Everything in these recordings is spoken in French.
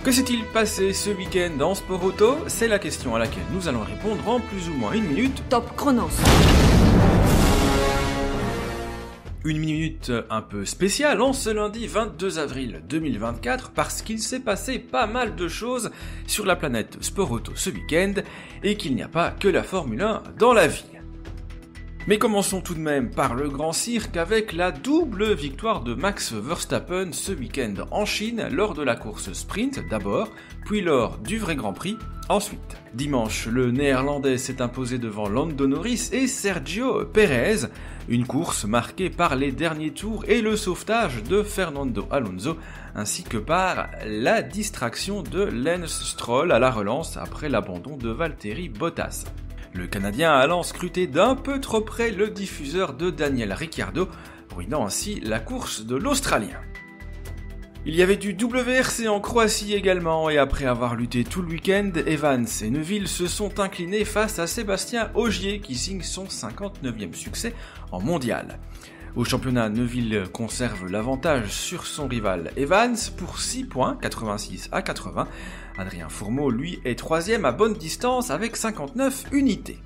Que s'est-il passé ce week-end en sport auto? C'est la question à laquelle nous allons répondre en plus ou moins une minute. Top chronos. Une minute un peu spéciale en ce lundi 22 avril 2024 parce qu'il s'est passé pas mal de choses sur la planète sport auto ce week-end et qu'il n'y a pas que la Formule 1 dans la vie. Mais commençons tout de même par le grand cirque avec la double victoire de Max Verstappen ce week-end en Chine lors de la course sprint d'abord, puis lors du vrai Grand Prix ensuite. Dimanche, le néerlandais s'est imposé devant Lando Norris et Sergio Pérez, une course marquée par les derniers tours et le sauvetage de Fernando Alonso, ainsi que par la distraction de Lance Stroll à la relance après l'abandon de Valtteri Bottas. Le Canadien allant scruter d'un peu trop près le diffuseur de Daniel Ricciardo, ruinant ainsi la course de l'Australien. Il y avait du WRC en Croatie également, et après avoir lutté tout le week-end, Evans et Neuville se sont inclinés face à Sébastien Ogier qui signe son 59e succès en mondial. Au championnat, Neuville conserve l'avantage sur son rival Evans pour 6 points, 86 à 80. Adrien Fourmeau, lui, est 3e à bonne distance avec 59 unités.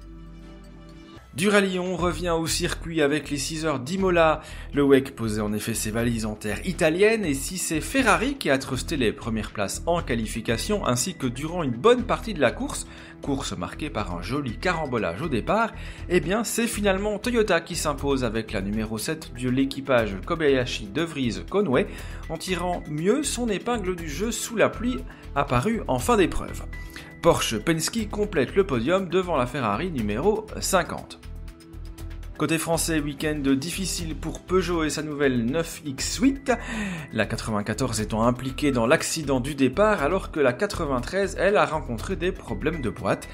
Du rallye, on revient au circuit avec les 6 heures d'Imola. Le WEC posait en effet ses valises en terre italienne et si c'est Ferrari qui a trusté les premières places en qualification ainsi que durant une bonne partie de la course marquée par un joli carambolage au départ, eh bien c'est finalement Toyota qui s'impose avec la numéro 7 de l'équipage Kobayashi De Vries Conway en tirant mieux son épingle du jeu sous la pluie apparue en fin d'épreuve. Porsche Penske complète le podium devant la Ferrari numéro 50. Côté français, week-end difficile pour Peugeot et sa nouvelle 9X8, la 94 étant impliquée dans l'accident du départ alors que la 93, elle, a rencontré des problèmes de boîte.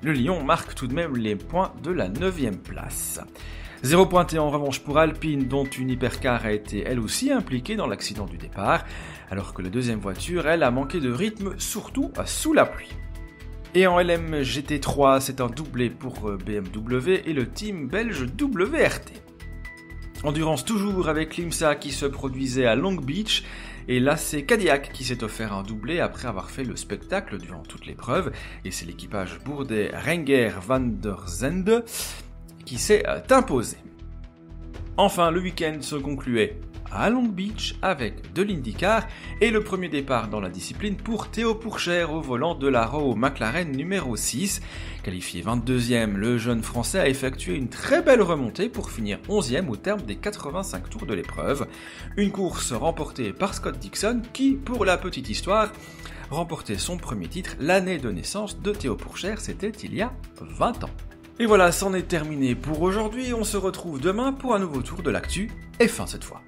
Le Lion marque tout de même les points de la 9e place. 0 pointé en revanche pour Alpine, dont une hypercar a été elle aussi impliquée dans l'accident du départ, alors que la deuxième voiture, elle, a manqué de rythme, surtout sous la pluie. Et en LM GT3, c'est un doublé pour BMW et le team belge WRT. Endurance toujours avec l'IMSA qui se produisait à Long Beach, et là c'est Cadillac qui s'est offert un doublé après avoir fait le spectacle durant toute l'épreuve, et c'est l'équipage bourdais Renger van der Zende qui s'est imposé. Enfin, le week-end se concluait à Long Beach avec de l'IndyCar et le premier départ dans la discipline pour Théo Pourchaire au volant de la Arrow McLaren numéro 6. Qualifié 22e, le jeune français a effectué une très belle remontée pour finir 11e au terme des 85 tours de l'épreuve. Une course remportée par Scott Dixon qui, pour la petite histoire, remportait son premier titre l'année de naissance de Théo Pourchaire, c'était il y a 20 ans. Et voilà, c'en est terminé pour aujourd'hui, on se retrouve demain pour un nouveau tour de l'actu, F1 cette fois.